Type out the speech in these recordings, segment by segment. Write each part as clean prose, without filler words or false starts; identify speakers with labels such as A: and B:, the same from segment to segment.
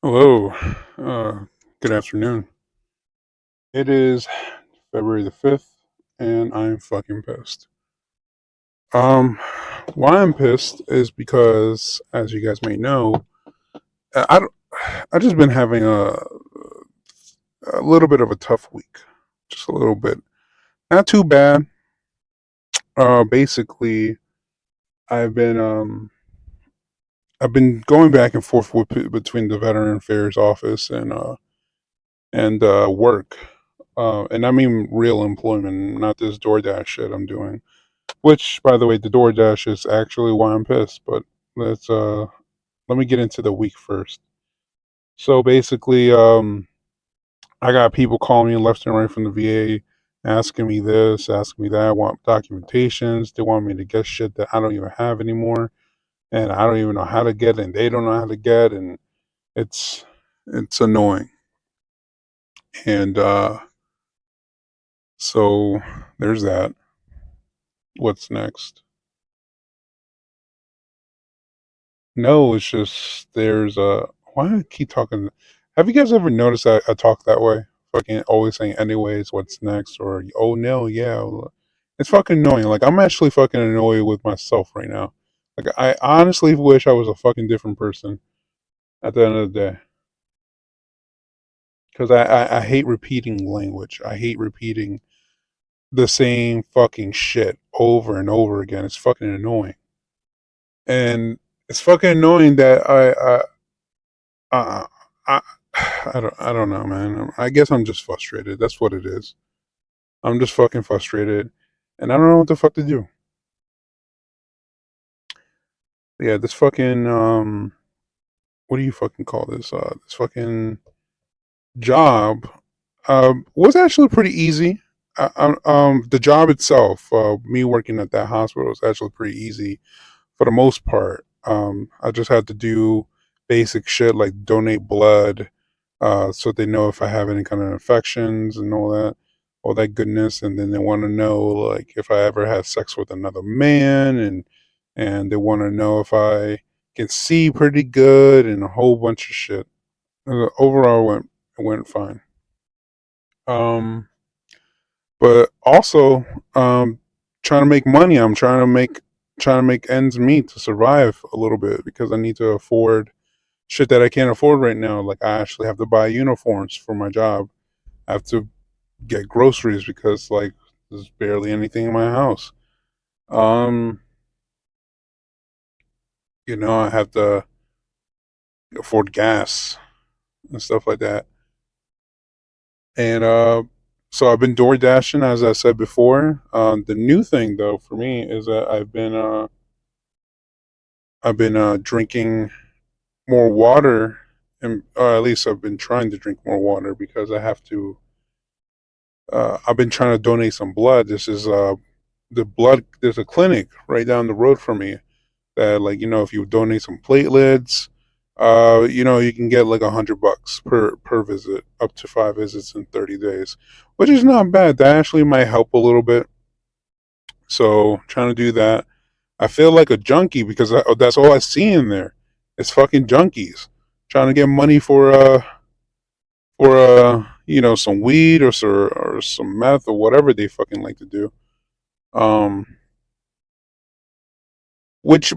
A: Hello. Good afternoon. It is February the 5th, and I'm fucking pissed. Um, why I'm pissed is because, as you guys may know, I, don't- I just been having a little bit of a tough week. Just a little bit. Not too bad. Basically, I've been, um, I've been going back and forth between the Veteran Affairs office and work. And I mean real employment, not this DoorDash shit I'm doing. Which, by the way, the DoorDash is actually why I'm pissed. But let's let me get into the week first. So basically, I got people calling me left and right from the VA, asking me this, asking me that. Want documentations. They want me to get shit that I don't even have anymore, and I don't even know how to get, and they don't know how to get, and it's it's annoying. And so there's that. What's next? No, it's just there's a why do I keep talking? Have you guys ever noticed that I talk that way? Fucking always saying anyways, what's next? Or oh no, yeah. It's fucking annoying. Like I'm actually fucking annoyed with myself right now. Like I honestly wish I was a fucking different person at the end of the day. Because I hate repeating language. I hate repeating the same fucking shit over and over again. It's fucking annoying. And it's fucking annoying that Uh, I, I don't know, man. I guess I'm just frustrated. That's what it is. I'm just fucking frustrated, and I don't know what the fuck to do. Yeah, this fucking what do you fucking call this? This fucking job, was actually pretty easy. The job itself, me working at that hospital was actually pretty easy for the most part. I just had to do basic shit like donate blood, so they know if I have any kind of infections and all that goodness. And then they want to know like if I ever had sex with another man, and they want to know if I can see pretty good and a whole bunch of shit. Overall, it went fine. Um, but also, trying to make money. I'm trying to make ends meet to survive a little bit because I need to afford shit that I can't afford right now. Like I actually have to buy uniforms for my job. I have to get groceries because like there's barely anything in my house. Um, I have to afford gas and stuff like that. And so I've been door dashing as I said before. The new thing though for me is that I've been drinking more water, and at least I've been trying to drink more water because I have to. I've been trying to donate some blood. This is the blood. There's a clinic right down the road from me that, like, if you donate some platelets, you can get like $100 per visit, up to 5 visits in 30 days, which is not bad. That actually might help a little bit. So trying to do that. I feel like a junkie because that's all I see in there. It's fucking junkies trying to get money for some weed or some meth or whatever they fucking like to do. Um, which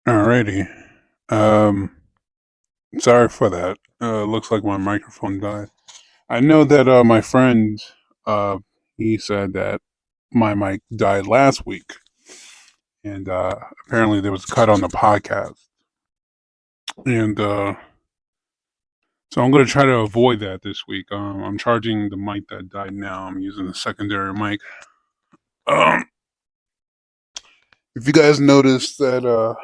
A: alrighty. Um, sorry for that. Looks like my microphone died. I know that my friend, uh, he said that my mic died last week, and apparently there was a cut on the podcast, and so I'm going to try to avoid that this week. I'm charging the mic that died now. I'm using the secondary mic. Um, if you guys noticed that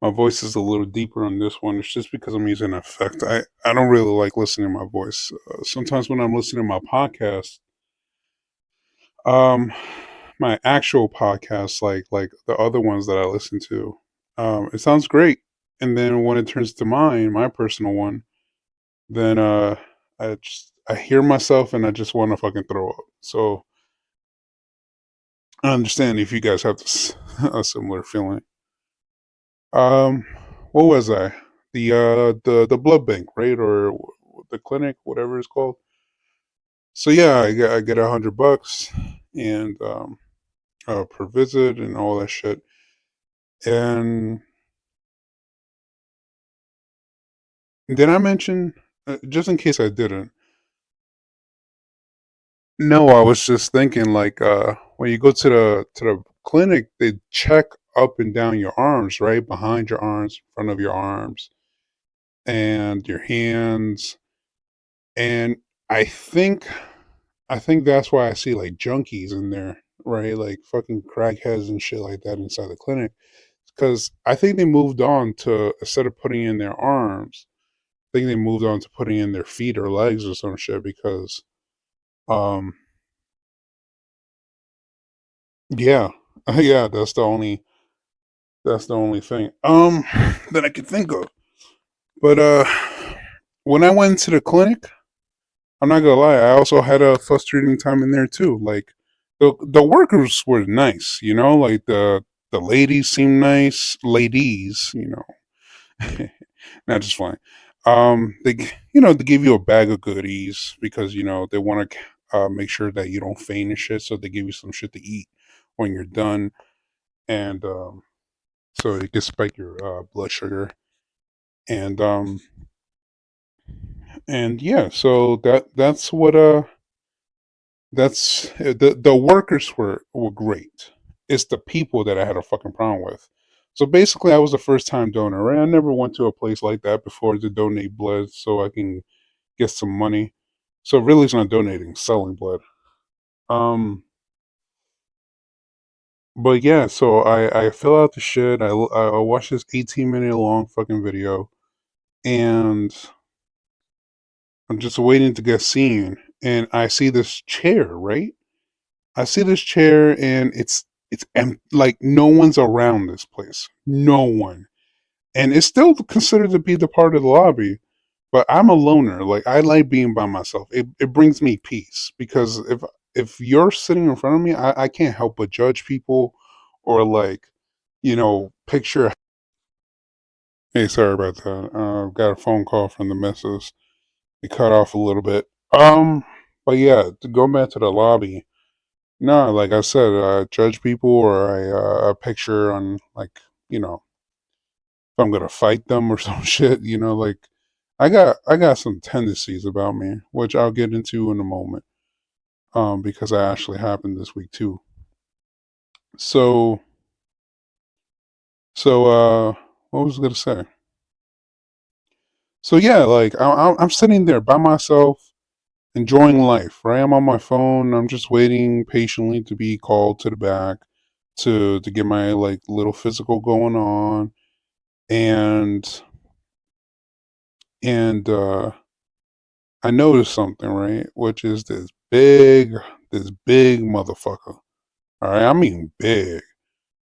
A: my voice is a little deeper on this one, it's just because I'm using an effect. I don't really like listening to my voice. Sometimes when I'm listening to my podcast, um, my actual podcasts, like the other ones that I listen to, It sounds great. And then when it turns to mine, my personal one, then I hear myself and I just want to fucking throw up. So I understand if you guys have this, a similar feeling. Um, what was I? The blood bank, right, or the clinic, whatever it's called. So yeah, I get $100 and per visit and all that shit. And did I mention, just in case I didn't? No, I was just thinking like when you go to the clinic, they check up and down your arms, right? Behind your arms, front of your arms, and your hands. And I think I think that's why I see like junkies in there, right? Like fucking crackheads and shit like that inside the clinic. Because I think they moved on to, instead of putting in their arms, I think they moved on to putting in their feet or legs or some shit because um yeah. Yeah, that's the only thing that I could think of. But when I went to the clinic, I'm not gonna lie, I also had a frustrating time in there too. Like the workers were nice, like the ladies seemed nice, ladies, not just fine. They give you a bag of goodies because they want to make sure that you don't faint and shit. So they give you some shit to eat when you're done, and so it can spike your blood sugar. And and yeah, so that's the workers were great. It's the people that I had a fucking problem with. So basically, I was a first time donor. Right? I never went to a place like that before to donate blood, so I can get some money. So really, it's not donating, selling blood. Um, but yeah, so I fill out the shit. I watch this 18-minute long fucking video, and I'm just waiting to get seen. And I see this chair, right? I see this chair, and it's empty. Like no one's around this place. No one, and it's still considered to be the part of the lobby. But I'm a loner. Like I like being by myself. It brings me peace because if you're sitting in front of me, I can't help but judge people or like, picture. Hey, sorry about that. Got a phone call from the missus. It cut off a little bit. But yeah, to go back to the lobby. No, like I said, judge people or I picture on like, if I'm gonna fight them or some shit. Like I got some tendencies about me, which I'll get into in a moment. Because that actually happened this week too. So so what was I gonna say? So yeah, like I'm sitting there by myself, enjoying life. Right, I'm on my phone. I'm just waiting patiently to be called to the back to get my like little physical going on, and and I noticed something, right? Which is this big motherfucker. All right, I mean big,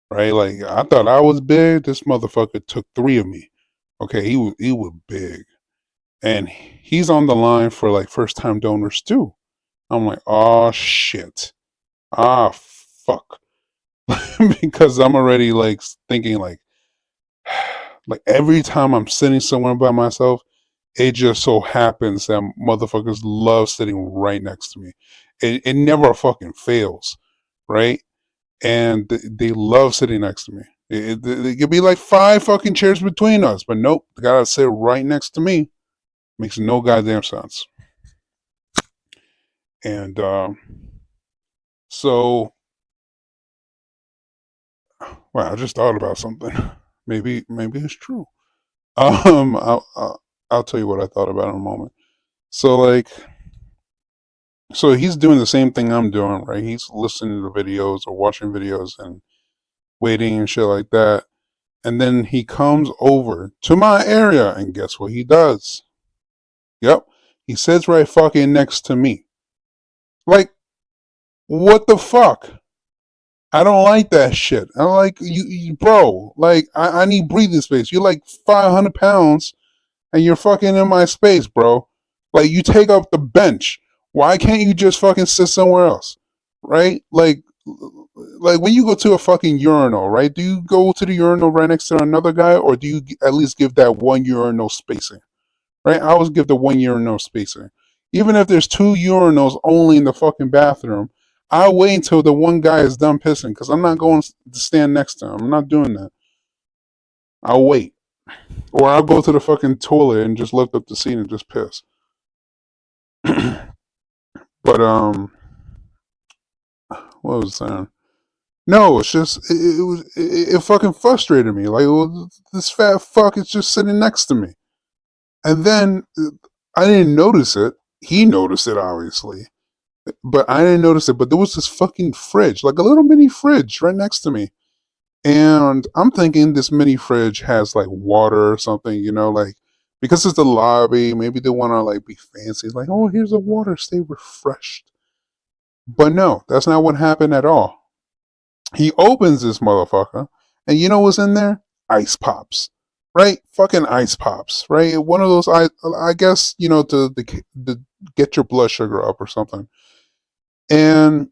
A: right? Like I thought I was big. This motherfucker took three of me. Okay, he was big, and he's on the line for like first time donors too. I'm like, oh shit, ah fuck, because I'm already like thinking like every time I'm sitting somewhere by myself, it just so happens that motherfuckers love sitting right next to me. It never fucking fails, right? And they love sitting next to me. It could be like five fucking chairs between us, but nope, they gotta sit right next to me. Makes no goddamn sense. And so, wow, I just thought about something. Maybe it's true. I'll tell you what I thought about in a moment. So like, so he's doing the same thing I'm doing, right? He's listening to videos or watching videos and waiting and shit like that. And then he comes over to my area, and guess what he does? Yep, he sits right fucking next to me. Like, what the fuck? I don't like that shit. I'm like, bro, like, I need breathing space. You're like 500 pounds and you're fucking in my space, bro. Like, you take up the bench. Why can't you just fucking sit somewhere else? Right? Like when you go to a fucking urinal, right? Do you go to the urinal right next to another guy, or do you at least give that one urinal spacing? Right? I always give the 1 year no spacing. Even if there's two urinals only in the fucking bathroom, I'll wait until the one guy is done pissing because I'm not going to stand next to him. I'm not doing that. I'll wait. Or I'll go to the fucking toilet and just lift up the seat and just piss. But, what was I saying? No, it's just, it fucking frustrated me. Like, well, this fat fuck is just sitting next to me. And then I didn't notice it. He noticed it, obviously. But I didn't notice it. But there was this fucking fridge, like a little mini fridge right next to me. And I'm thinking this mini fridge has like water or something, like because it's the lobby, maybe they want to like be fancy, like, oh, here's a water, stay refreshed. But no, that's not what happened at all. He opens this motherfucker, and you know what's in there? Ice pops, right? Fucking ice pops, right? One of those, I guess, to get your blood sugar up or something. And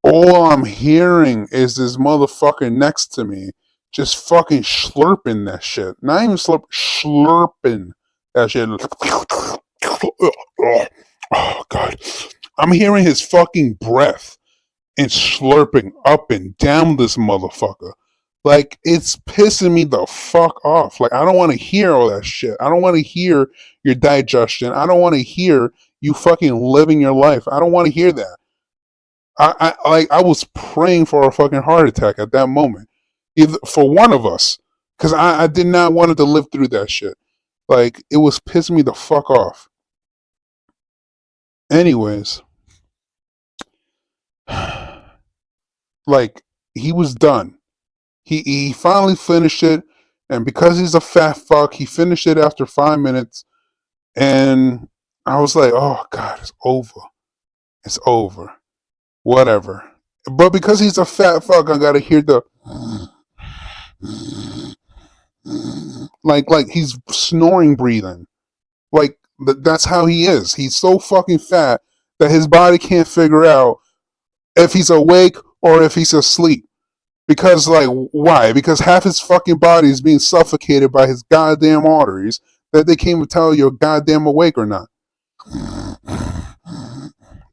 A: all I'm hearing is this motherfucker next to me just fucking slurping that shit. Not even slurping that shit. Oh, God. I'm hearing his fucking breath and slurping up and down this motherfucker. Like, it's pissing me the fuck off. Like, I don't want to hear all that shit. I don't want to hear your digestion. I don't want to hear you fucking living your life. I don't want to hear that. I was praying for a fucking heart attack at that moment, either for one of us, because I did not want it to live through that shit. Like, it was pissing me the fuck off. Anyways, like, he was done. He finally finished it, and because he's a fat fuck, he finished it after 5 minutes, and I was like, oh God, it's over. It's over. Whatever. But because he's a fat fuck, I gotta hear the like he's snoring, breathing. Like that's how he is. He's so fucking fat that his body can't figure out if he's awake or if he's asleep. Because like why? Because half his fucking body is being suffocated by his goddamn arteries that they can't even tell you're goddamn awake or not.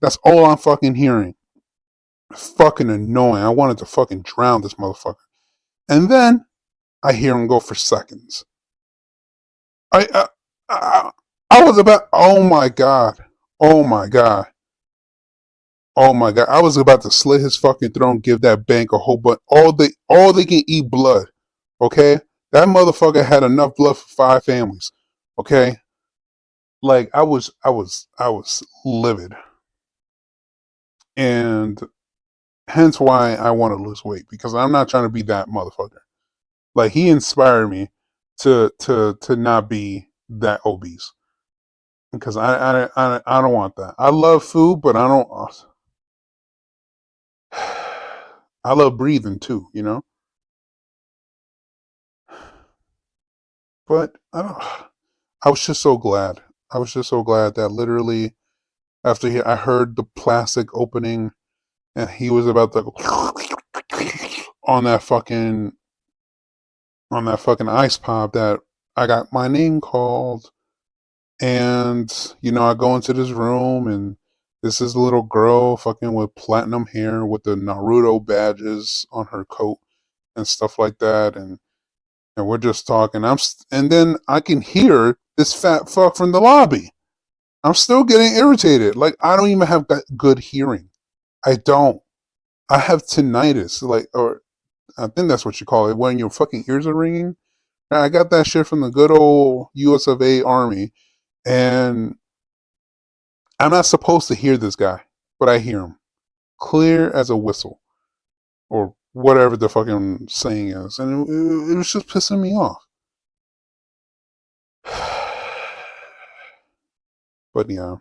A: That's all I'm fucking hearing. Fucking annoying. I wanted to fucking drown this motherfucker. And then I hear him go for seconds. I, I, I, I was about. Oh my god. Oh my god. Oh my god. I was about to slit his fucking throat and give that bank a whole bunch. All they can eat blood. Okay, that motherfucker had enough blood for 5 families. Okay, like I was livid, and hence why I want to lose weight because I'm not trying to be that motherfucker. Like he inspired me to not be that obese because I don't want that. I love food, but I don't. I love breathing too, But I don't. I was just so glad. I was just so glad that literally after I heard the plastic opening and he was about to on that fucking on that fucking ice pop that I got my name called. And, I go into this room and this is a little girl fucking with platinum hair with the Naruto badges on her coat and stuff like that. And we're just talking. And then I can hear this fat fuck from the lobby. I'm still getting irritated. Like, I don't even have good hearing. I don't. I have tinnitus. Like, or I think that's what you call it when your fucking ears are ringing. I got that shit from the good old US of A Army. And I'm not supposed to hear this guy, but I hear him clear as a whistle or whatever the fucking saying is. And it was just pissing me off. But yeah,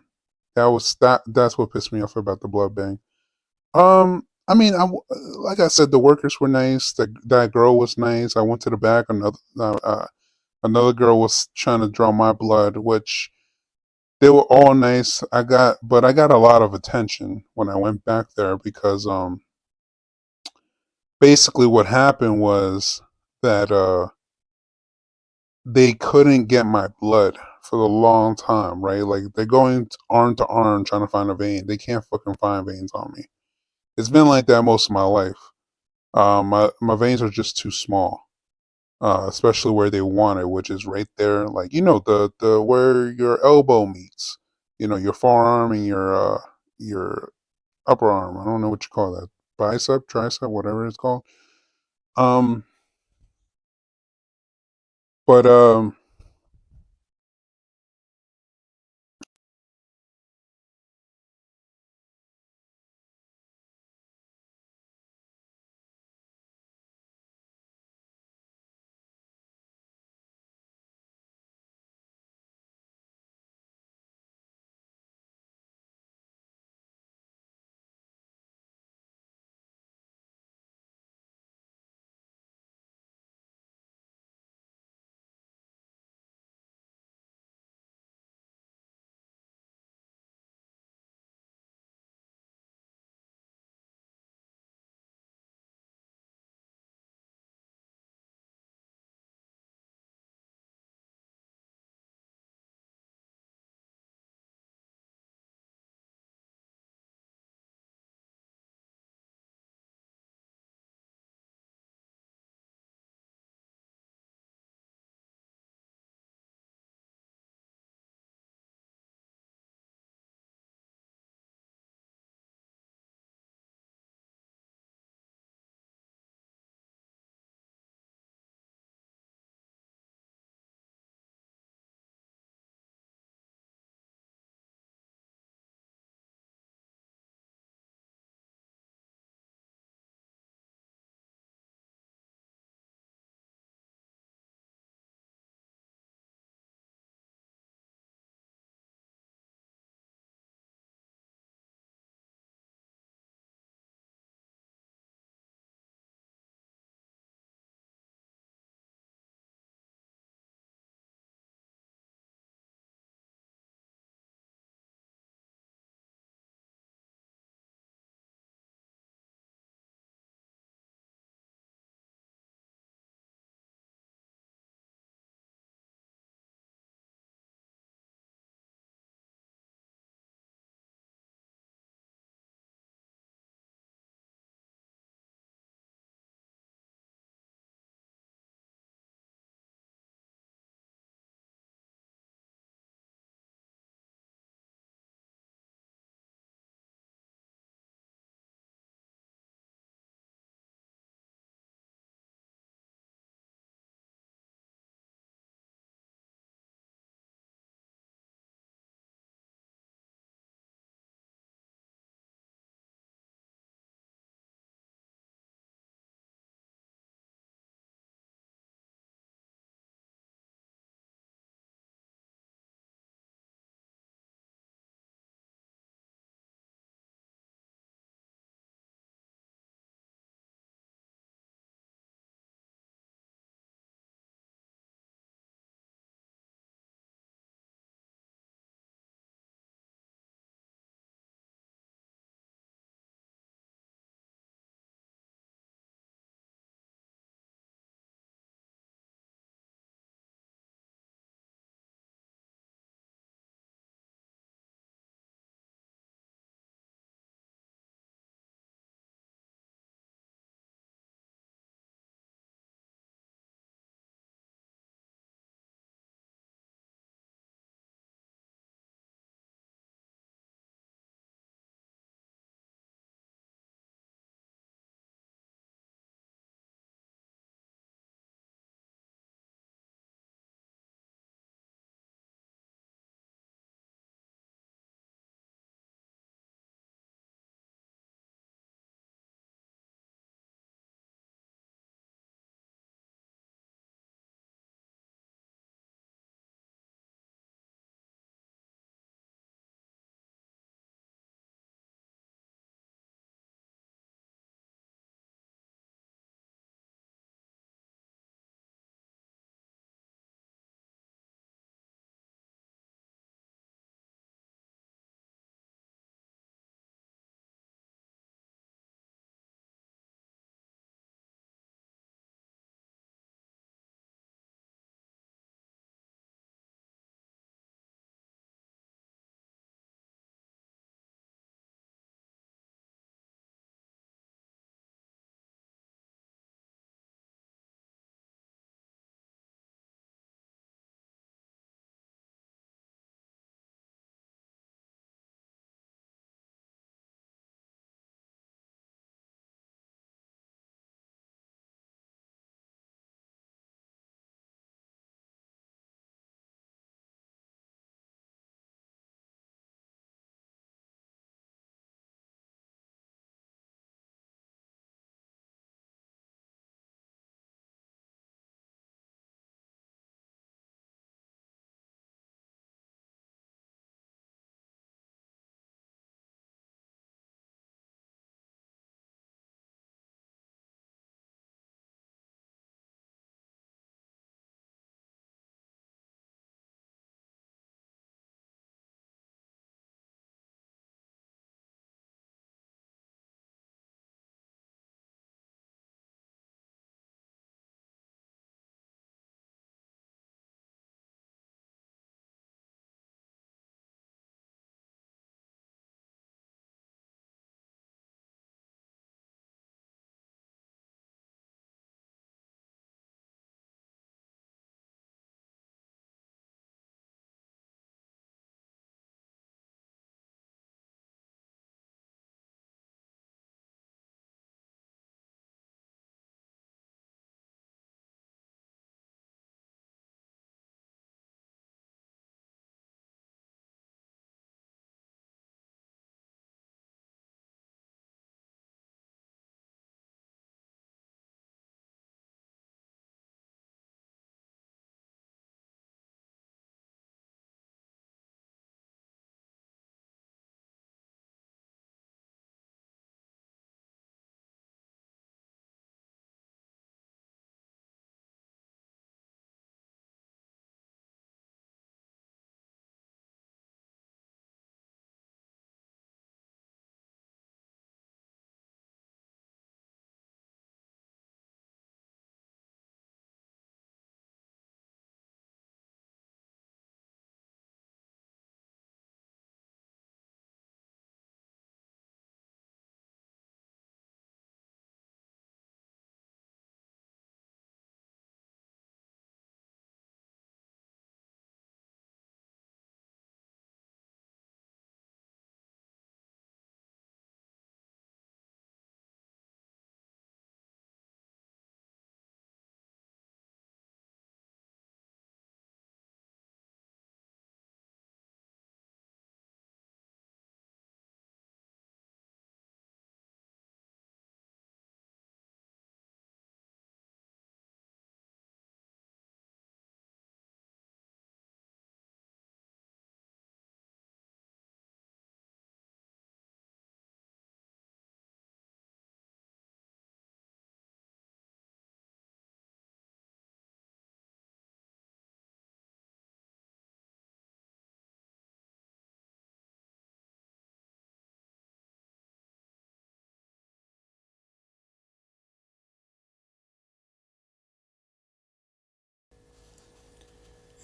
A: that's what pissed me off about the blood bank. I mean, like I said, the workers were nice. That girl was nice. I went to the back. Another girl was trying to draw my blood, which they were all nice. But I got a lot of attention when I went back there because basically what happened was that they couldn't get my blood for a long time, right? Like they're going arm to arm trying to find a vein. They can't fucking find veins on me. It's been like that most of my life. My veins are just too small, especially where they want it, which is right there, like the where your elbow meets, your forearm and your upper arm. I don't know what you call that, bicep, tricep, whatever it's called. Um, but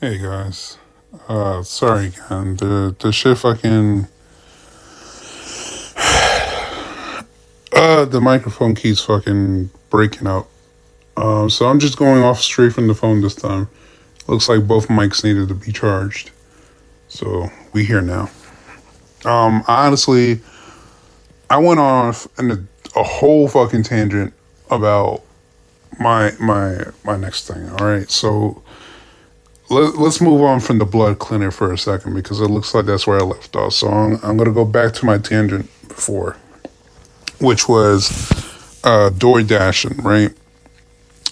A: Hey guys, sorry again. The shit fucking the microphone keeps fucking breaking up. So I'm just going off straight from the phone this time. Looks like both mics needed to be charged. So we here now. Honestly, I went off in a whole fucking tangent about my next thing. All right, so let's move on from the blood clinic for a second because it looks like that's where I left off. So I'm gonna go back to my tangent before, which was door dashing, right?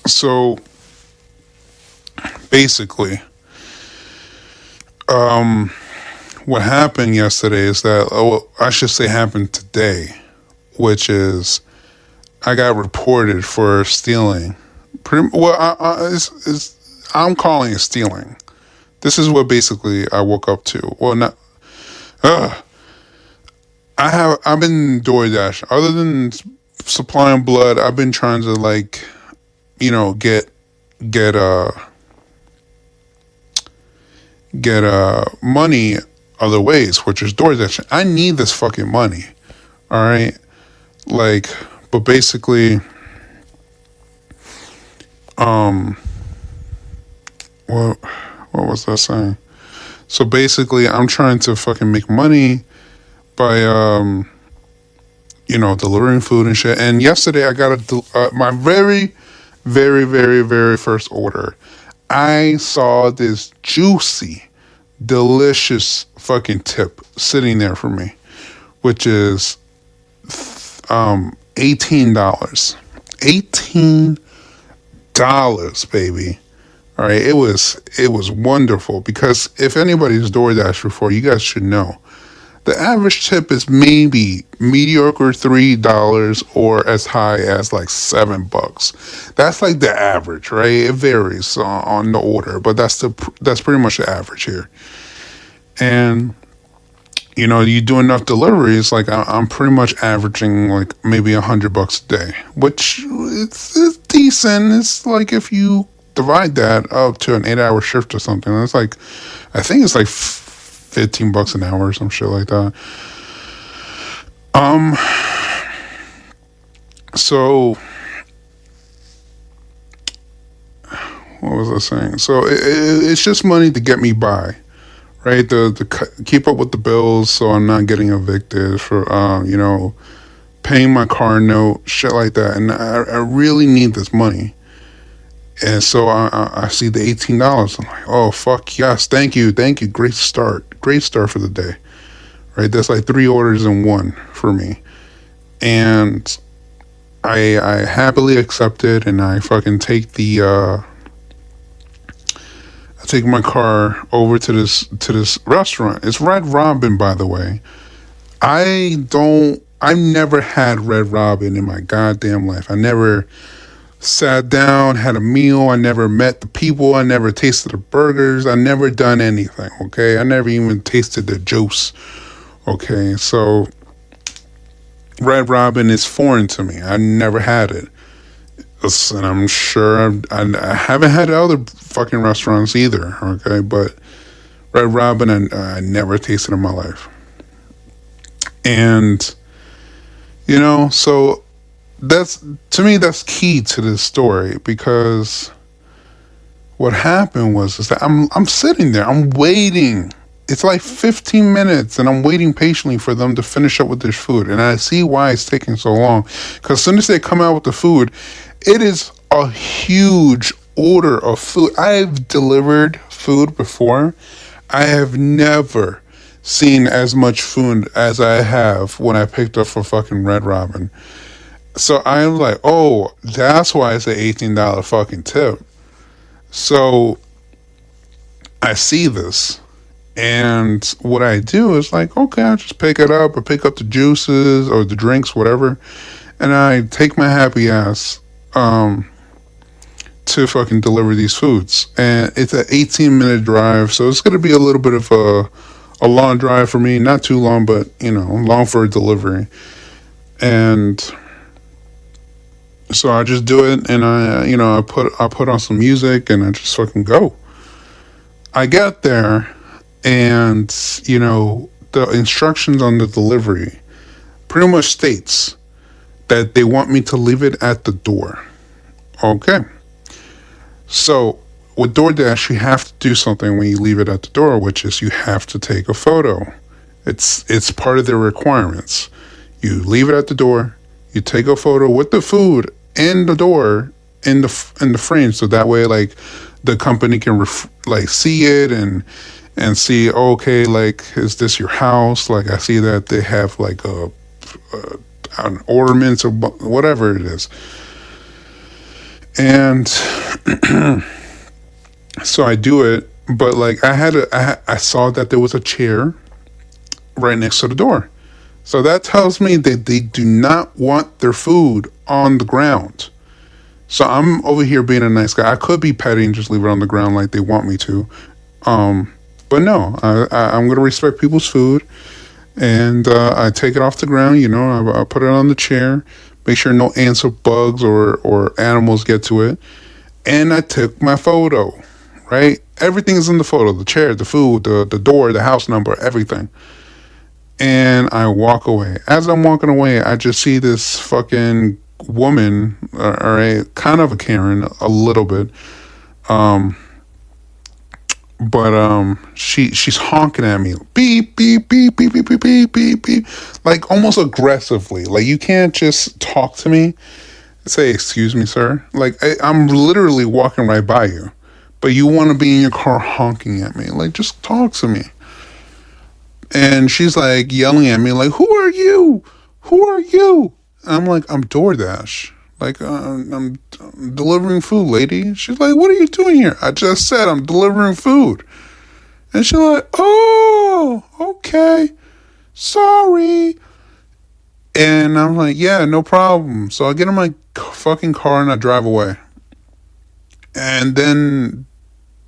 A: So basically, what happened yesterday is that, oh, I should say happened today, which is I got reported for stealing. Pretty well, I'm calling it stealing. This is what basically I woke up to. Well, not. Uh, I've been DoorDash. Other than supplying blood, I've been trying to like, get money other ways, which is DoorDash. I need this fucking money. All right, like, but basically, um, what what was that saying? So basically, I'm trying to fucking make money by delivering food and shit. And yesterday, I got my very, very, very, very first order. I saw this juicy, delicious fucking tip sitting there for me, which is $18. $18, baby. All right, it was wonderful because if anybody's DoorDash before, you guys should know the average tip is maybe mediocre $3 or as high as like $7. That's like the average, right? It varies on the order, but that's pretty much the average here. And you do enough deliveries, like I'm pretty much averaging like maybe $100 a day, which it's decent. It's like if you divide that up to an 8-hour shift or something, that's like, I think it's like $15 an hour or some shit like that. Um, so what was I saying? So it's just money to get me by, right? To keep up with the bills, so I'm not getting evicted for paying my car note, shit like that. And I really need this money. And so I see the $18. I'm like, oh fuck yes, thank you, great start for the day, right? That's like 3 orders in one for me, and I happily accept it, and I fucking I take my car over to this restaurant. It's Red Robin, by the way. I've never had Red Robin in my goddamn life. I never sat down, had a meal. I never met the people. I never tasted the burgers. I never done anything, okay? I never even tasted the juice, okay? So Red Robin is foreign to me. I never had it. And I'm sure I haven't had other fucking restaurants either, okay? But Red Robin, I never tasted in my life. And, so that's, to me, that's key to this story because what happened was is that I'm sitting there, I'm waiting. It's like 15 minutes and I'm waiting patiently for them to finish up with their food. And I see why it's taking so long. Because as soon as they come out with the food, it is a huge order of food. I've delivered food before. I have never seen as much food as I have when I picked up for fucking Red Robin. So I'm like, oh, that's why it's an $18 fucking tip. So I see this. And what I do is like, okay, I just pick it up. I pick up the juices or the drinks, whatever. And I take my happy ass to fucking deliver these foods. And it's an 18-minute drive. So it's going to be a little bit of a long drive for me. Not too long, but, long for a delivery. And so I just do it. And I put on some music and I just fucking go. I get there, and the instructions on the delivery pretty much states that they want me to leave it at the door. Okay. So with DoorDash, you have to do something when you leave it at the door, which is you have to take a photo. It's part of their requirements. You leave it at the door. You take a photo with the food in the door in the frame, so that way like the company can like see it and see, okay, like, is this your house? Like, I see that they have like an ornaments or whatever it is, and so I do it. But like I saw that there was a chair right next to the door. So that tells me that they do not want their food on the ground. So I'm over here being a nice guy. I could be petty and just leave it on the ground like they want me to. Um, but no, I'm going to respect people's food. And I take it off the ground, I put it on the chair, make sure no ants or bugs or animals get to it. And I took my photo, right? Everything's in the photo: the chair, the food, the door, the house number, everything. And I walk away. As I'm walking away, I just see this fucking woman, or a kind of a Karen, a little bit. Um, but she's honking at me, beep beep beep beep beep beep beep beep beep, like almost aggressively. Like, you can't just talk to me, say excuse me, sir. Like, I'm literally walking right by you, but you want to be in your car honking at me. Like, just talk to me. And she's like yelling at me, like, "Who are you? Who are you?" And I'm like, "I'm DoorDash. Like, I'm delivering food, lady." She's like, "What are you doing here?" I just said I'm delivering food. And she's like, "Oh, okay, sorry." And I'm like, "Yeah, no problem." So I get in my fucking car and I drive away. And then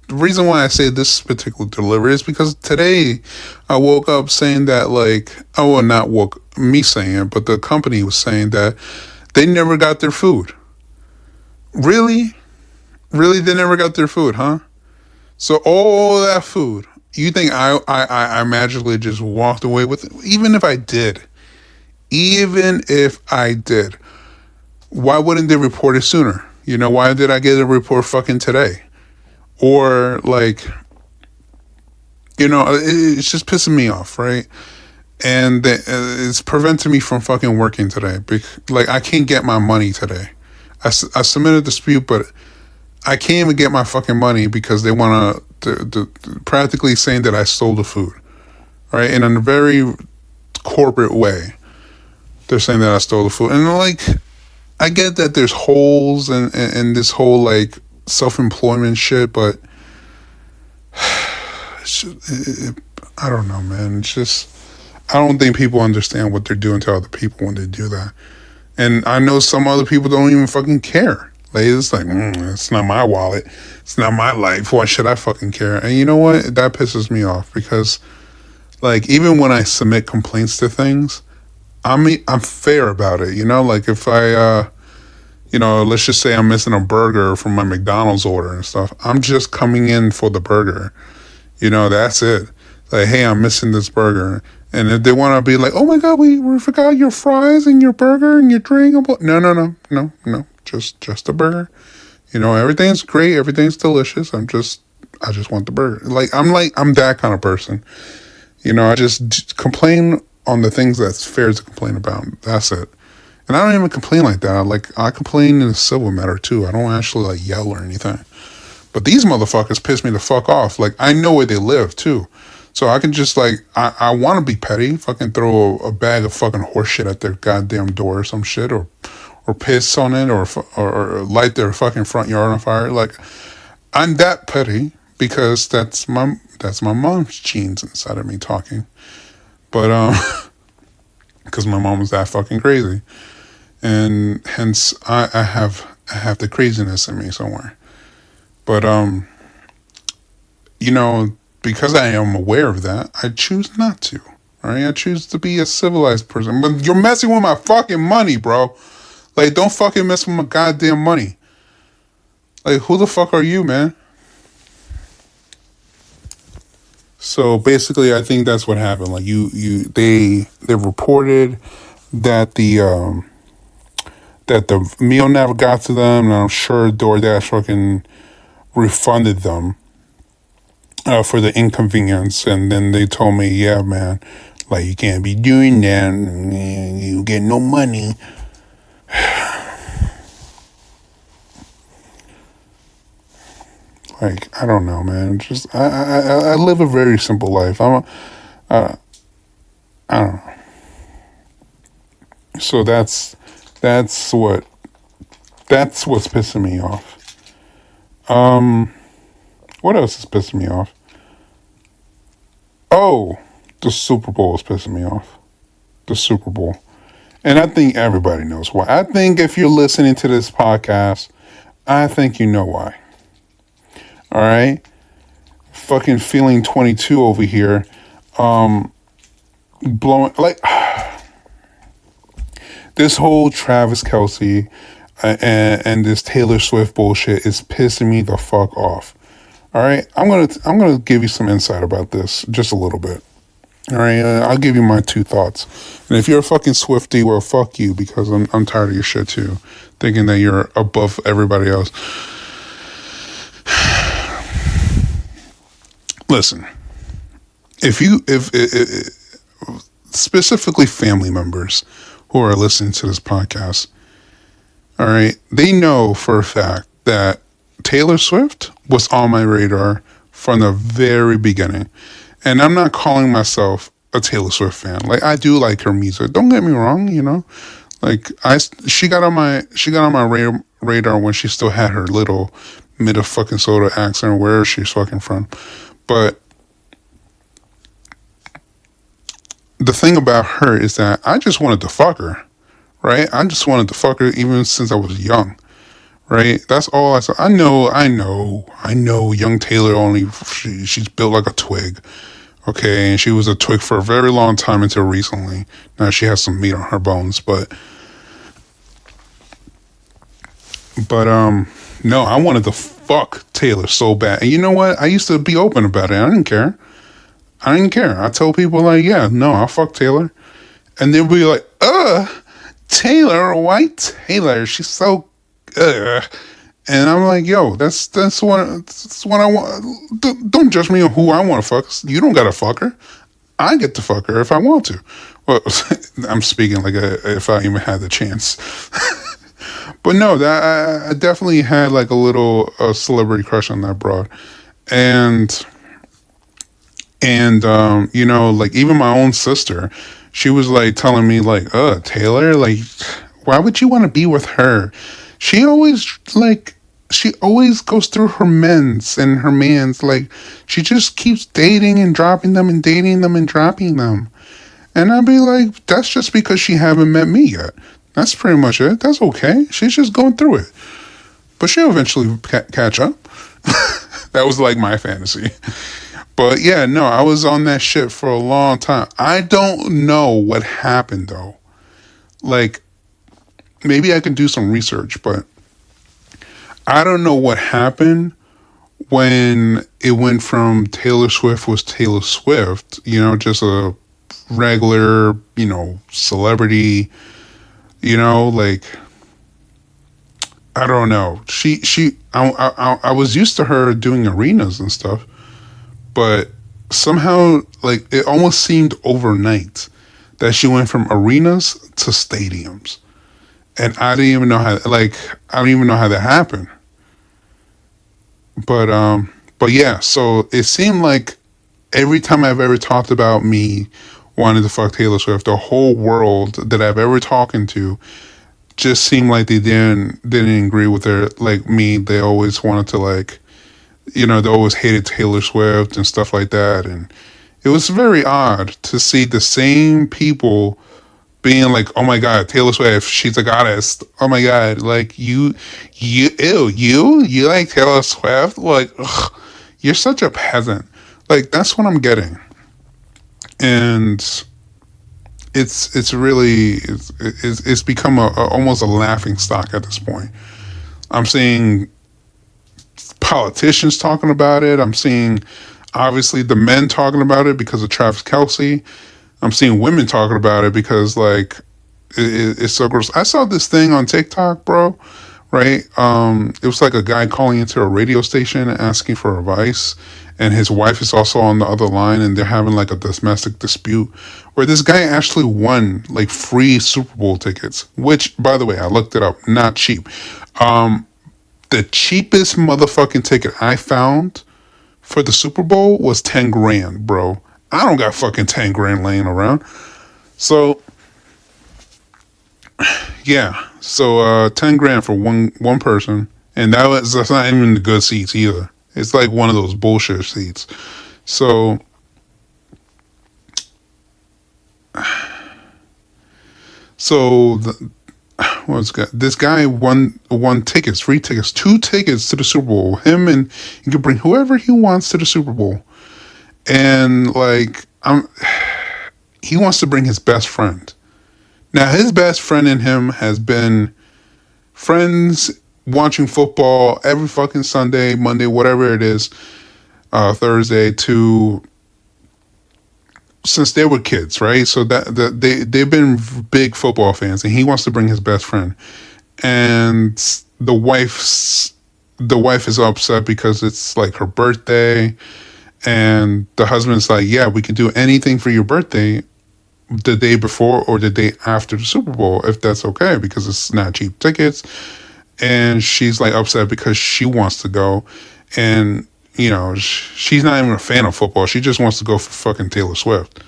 A: the reason why I say this particular delivery is because today I woke up saying that, like, oh, well, not woke me saying it, but the company was saying that they never got their food. Really? Really, they never got their food, huh? So all that food, you think I magically just walked away with it? Even if I did, why wouldn't they report it sooner? Why did I get a report fucking today? Or like, it's just pissing me off, right? And it's preventing me from fucking working today. Like, I can't get my money today. I submitted a dispute, but I can't even get my fucking money because they want to practically saying that I stole the food, right? In a very corporate way, they're saying that I stole the food. And like, I get that there's holes in this whole like self-employment shit, but I don't know, man. It's just, I don't think people understand what they're doing to other people when they do that. And I know some other people don't even fucking care. Like, it's like, it's not my wallet. It's not my life. Why should I fucking care? And you know what? That pisses me off because, like, even when I submit complaints to things, I'm fair about it. Like, if I, let's just say I'm missing a burger from my McDonald's order and stuff, I'm just coming in for the burger. That's it. Like, hey, I'm missing this burger. And if they want to be like, oh my God, we forgot your fries and your burger and your drink. No. Just a burger. Everything's great. Everything's delicious. I just want the burger. I'm that kind of person. I just complain on the things that's fair to complain about. That's it. And I don't even complain like that. I complain in a civil matter too. I don't actually like yell or anything. But these motherfuckers piss me the fuck off. Like, I know where they live too. So I can just like, I want to be petty. Fucking throw a bag of fucking horse shit at their goddamn door or some shit, or piss on it, or light their fucking front yard on fire. Like, I'm that petty because that's my mom's genes inside of me talking. But because my mom was that fucking crazy, and hence I have the craziness in me somewhere. But because I am aware of that, I choose not to. All right, I choose to be a civilized person. But you're messing with my fucking money, bro. Like, don't fucking mess with my goddamn money. Like, who the fuck are you, man? So basically, I think that's what happened. Like they reported that the meal never got to them, and I'm sure DoorDash fucking refunded them for the inconvenience. And then they told me, yeah, man, like you can't be doing that, and you get no money. Like I don't know, man. Just I live a very simple life. I don't know. So that's what that's what's pissing me off. Um, what else is pissing me off? Oh, the Super Bowl is pissing me off. The Super Bowl. And I think everybody knows why. I think if you're listening to this podcast, I think you know why. All right? Fucking feeling 22 over here. Blowing, like, this whole Travis Kelce and this Taylor Swift bullshit is pissing me the fuck off. All right? I'm gonna give you some insight about this, just a little bit. All right, I'll give you my two thoughts. And if you're a fucking Swiftie, well, fuck you, because I'm tired of your shit too, thinking that you're above everybody else. Listen, if specifically family members who are listening to this podcast, all right, they know for a fact that Taylor Swift was on my radar from the very beginning. And I'm not calling myself a Taylor Swift fan. Like I do like her music. Don't get me wrong, you know. Like she got on my radar when she still had her little mid fucking soda accent, where she's fucking from. But the thing about her is that I just wanted to fuck her, right? I just wanted to fuck her even since I was young, right? That's all I said. I know. Young Taylor she's built like a twig, okay, and she was a twig for a very long time until recently. Now she has some meat on her bones, but no, I wanted to fuck Taylor so bad, and you know what? I used to be open about it. I didn't care. I tell people like, yeah, no, I'll fuck Taylor. And they'll be like, Taylor, why Taylor? She's so, And I'm like, yo, that's what I want. Don't judge me on who I want to fuck. You don't gotta fuck her. I get to fuck her if I want to. Well, I'm speaking like if I even had the chance. But no, that I definitely had like a little celebrity crush on that broad, and you know, like even my own sister, she was like telling me like, Taylor, like, why would you want to be with her? She always she always goes through her men's and her mans. Like she just keeps dating and dropping them and dating them and dropping them. And I'd be like, that's just because she haven't met me yet. That's pretty much it. That's okay. She's just going through it. But she'll eventually catch up. That was like my fantasy. But yeah, no, I was on that shit for a long time. I don't know what happened though. Like, maybe I can do some research, but I don't know what happened when it went from Taylor Swift was Taylor Swift, you know, just a regular, you know, celebrity, you know, like, I don't know. I was used to her doing arenas and stuff, but somehow, like, it almost seemed overnight that she went from arenas to stadiums. And I didn't even know how, like, I don't even know how that happened. But yeah, so it seemed like every time I've ever talked about me wanting to fuck Taylor Swift, the whole world that I've ever talked to just seemed like they didn't agree with her, like me. They always wanted to, like, you know, they always hated Taylor Swift and stuff like that. And it was very odd to see the same people being like, oh my God, Taylor Swift, she's a goddess. Oh my God, like you like Taylor Swift? Like, ugh, you're such a peasant. Like, that's what I'm getting. And it's really, it's become almost a laughing stock at this point. I'm seeing politicians talking about it. I'm seeing Obviously, the men talking about it because of Travis Kelsey. I'm seeing women talking about it because like it's so gross. I saw this thing on TikTok, bro. Right? It was like a guy calling into a radio station asking for advice, and his wife is also on the other line, and they're having like a domestic dispute where this guy actually won like free Super Bowl tickets. Which, by the way, I looked it up. Not cheap. Um, the cheapest motherfucking ticket I found for the Super Bowl was 10 grand, bro. I don't got fucking 10 grand laying around. So yeah, so 10 grand for one person, and that's not even the good seats either. It's like one of those bullshit seats. So so the, what's got this guy won tickets, free tickets, 2 tickets to the Super Bowl. Him, and he could bring whoever he wants to the Super Bowl, and like he wants to bring his best friend. Now his best friend and him has been friends watching football every fucking Sunday, Monday, whatever it is, Thursday, to since they were kids, right? So that they've been big football fans, and he wants to bring his best friend, and the wife is upset because it's like her birthday, and the husband's like, yeah, we can do anything for your birthday, the day before or the day after the Super Bowl, if that's okay, because it's not cheap tickets. And she's like upset because she wants to go, and she's not even a fan of football. She just wants to go for fucking Taylor Swift.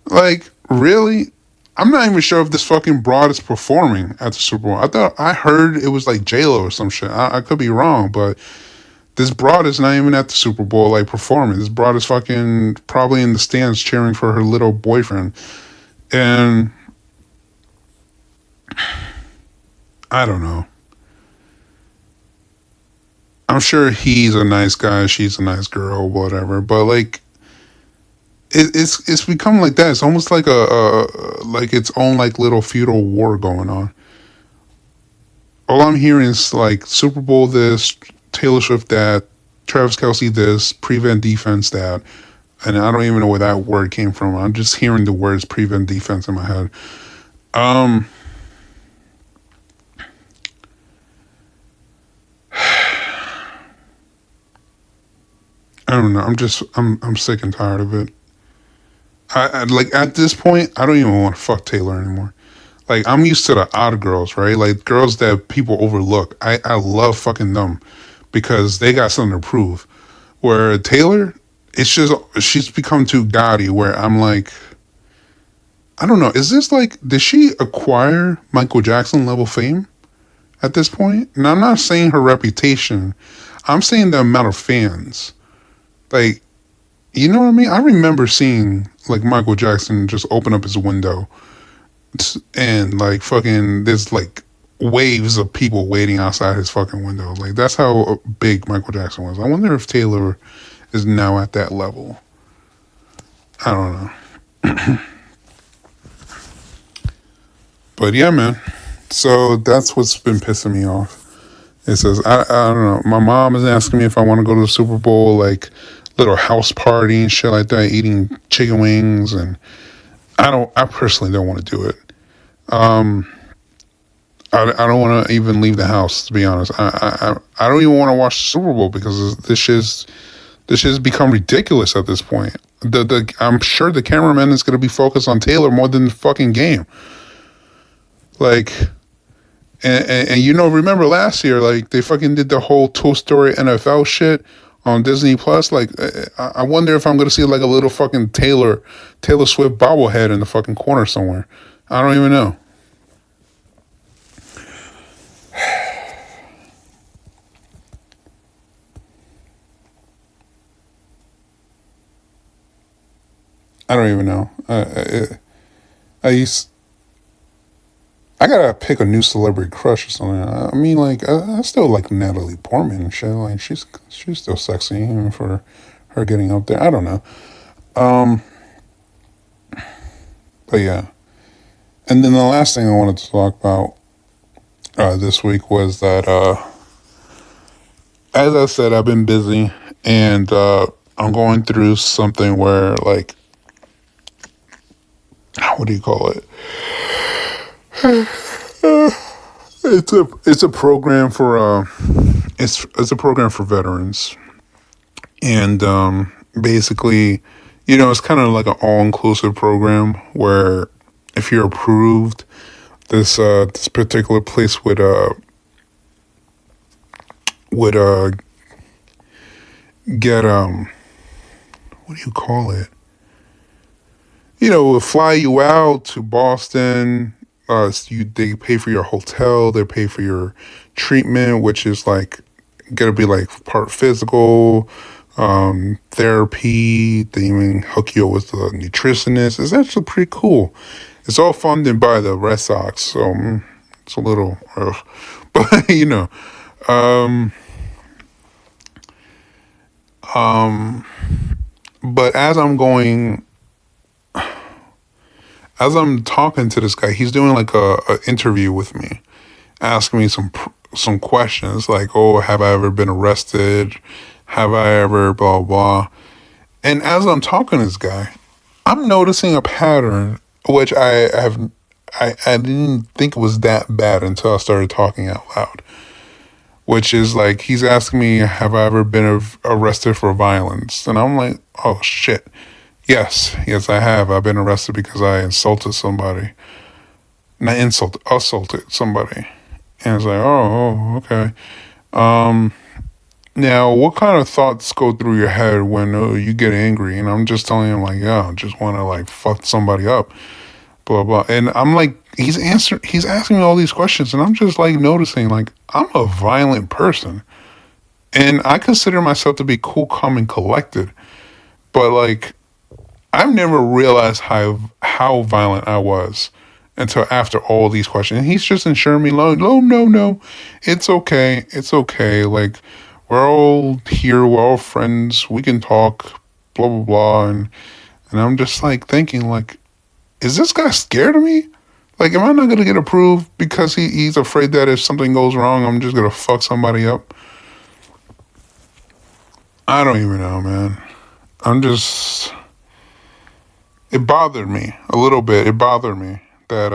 A: Like, really? I'm not even sure if this fucking broad is performing at the Super Bowl. I heard it was like J Lo or some shit. I could be wrong, but this broad is not even at the Super Bowl like performing. This broad is fucking probably in the stands cheering for her little boyfriend. And I don't know. I'm sure he's a nice guy, she's a nice girl, whatever. But like, it's become like that. It's almost like a like its own like little feudal war going on. All I'm hearing is like Super Bowl this, Taylor Swift that, Travis Kelsey this, prevent defense that, and I don't even know where that word came from. I'm just hearing the words prevent defense in my head. Um, I don't know. I'm sick and tired of it. I like at this point, I don't even want to fuck Taylor anymore. Like I'm used to the odd girls, right? Like girls that people overlook. I love fucking them because they got something to prove. Where Taylor, it's just she's become too gaudy. Where I'm like, I don't know. Is this like did she acquire Michael Jackson level fame at this point? And I'm not saying her reputation. I'm saying the amount of fans. Like, you know what I mean? I remember seeing like Michael Jackson just open up his window and like fucking there's like waves of people waiting outside his fucking window. Like that's how big Michael Jackson was. I wonder if Taylor is now at that level. I don't know. But yeah, man. So that's what's been pissing me off. It says I don't know. My mom is asking me if I want to go to the Super Bowl, like little house party and shit like that, eating chicken wings, and I personally don't want to do it. Um, I don't want to even leave the house, to be honest. I don't even want to watch the Super Bowl because this shit's become ridiculous at this point. I'm sure the cameraman is going to be focused on Taylor more than the fucking game. Like, and remember last year, like they fucking did the whole Toy Story NFL shit on Disney Plus. Like, I wonder if I'm going to see like a little fucking Taylor Swift bobblehead in the fucking corner somewhere. I don't even know. I don't even know. I used. I gotta pick a new celebrity crush or something. I mean, like I still like Natalie Portman and shit. Like she's still sexy even for her getting up there. I don't know. Um, but yeah. And then the last thing I wanted to talk about this week was that, as I said, I've been busy and I'm going through something where, like, what do you call it? It's a program for it's a program for veterans, and basically, it's kind of like an all inclusive program where if you're approved, this particular place would get what do you call it? Would fly you out to Boston. They pay for your hotel. They pay for your treatment, which is like gonna be like part physical, therapy. They even hook you up with a nutritionist. It's actually pretty cool. It's all funded by the Red Sox, so it's a little, but Um, um, but as I'm talking to this guy, he's doing like a interview with me, asking me some questions like, "Oh, have I ever been arrested? Have I ever blah blah?" And as I'm talking to this guy, I'm noticing a pattern which I didn't think it was that bad until I started talking out loud. Which is like he's asking me, "Have I ever been arrested for violence?" And I'm like, "Oh shit, yes, I have. I've been arrested because I insulted somebody, not assaulted somebody." And it's like, "Oh, okay." Um, Now, what kind of thoughts go through your head when you get angry? And I'm just telling him like, "Yeah, I just want to like fuck somebody up." Blah blah. And I'm like, he's asking me all these questions, and I'm just like noticing like I'm a violent person, and I consider myself to be cool, calm, and collected. But like, I've never realized how violent I was until after all these questions. And he's just ensuring me, like, no, no, no, it's okay. Like, we're all here, we're all friends, we can talk, blah blah blah. And I'm just like thinking, like, is this guy scared of me? Like, am I not gonna get approved because he's afraid that if something goes wrong, I'm just gonna fuck somebody up? I don't even know, man. I'm just. It bothered me a little bit. It bothered me that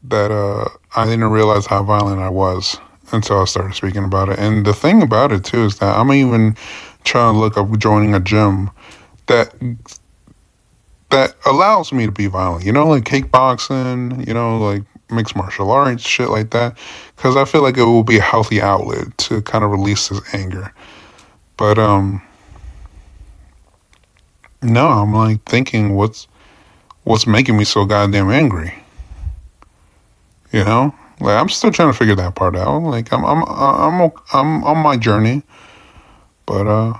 A: I didn't realize how violent I was until I started speaking about it. And the thing about it too is that I'm even trying to look up joining a gym that allows me to be violent. Like kickboxing. Like mixed martial arts, shit like that. Because I feel like it will be a healthy outlet to kind of release this anger. But no, I'm like thinking, what's making me so goddamn angry? Like I'm still trying to figure that part out. Like I'm on my journey, but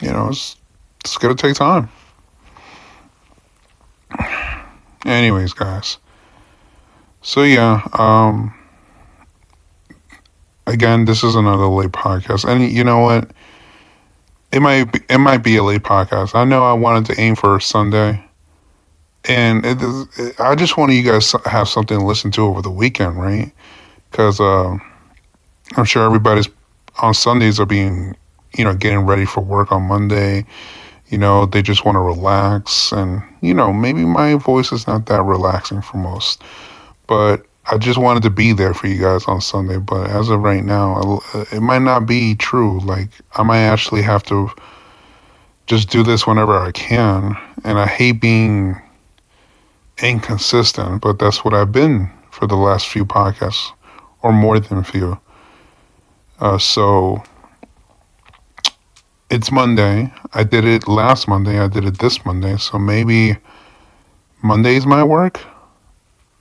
A: it's gonna take time. Anyways, guys. So yeah, again, this is another late podcast, and you know what? It might be a late podcast. I know I wanted to aim for Sunday, and I just want you guys to have something to listen to over the weekend, right? Because I'm sure everybody's on Sundays are being, getting ready for work on Monday. They just want to relax. And, maybe my voice is not that relaxing for most. But I just wanted to be there for you guys on Sunday. But as of right now, it might not be true. Like, I might actually have to just do this whenever I can. And I hate being inconsistent, but that's what I've been for the last few podcasts, or more than a few. So it's Monday. I did it last Monday. I did it this Monday. So maybe Monday's my work.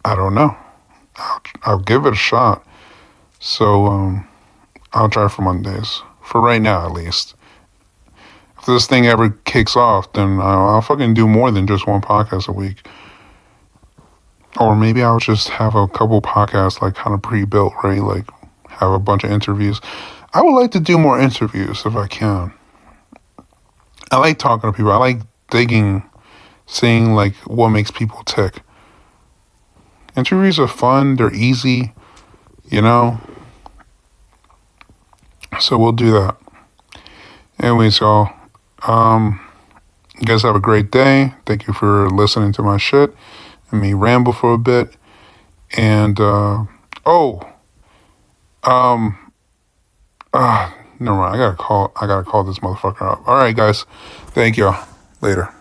A: I don't know. I'll give it a shot. So I'll try for Mondays for right now, at least. If this thing ever kicks off, then I'll fucking do more than just one podcast a week. Or maybe I'll just have a couple podcasts like kind of pre-built, right? Like have a bunch of interviews. I would like to do more interviews if I can. I like talking to people. I like digging, seeing like what makes people tick. Interviews are fun. They're easy, you know. So we'll do that. Anyways, y'all, you guys have a great day. Thank you for listening to my shit and me ramble for a bit. And oh, um, never mind. I gotta call this motherfucker up. All right, guys. Thank y'all. Later.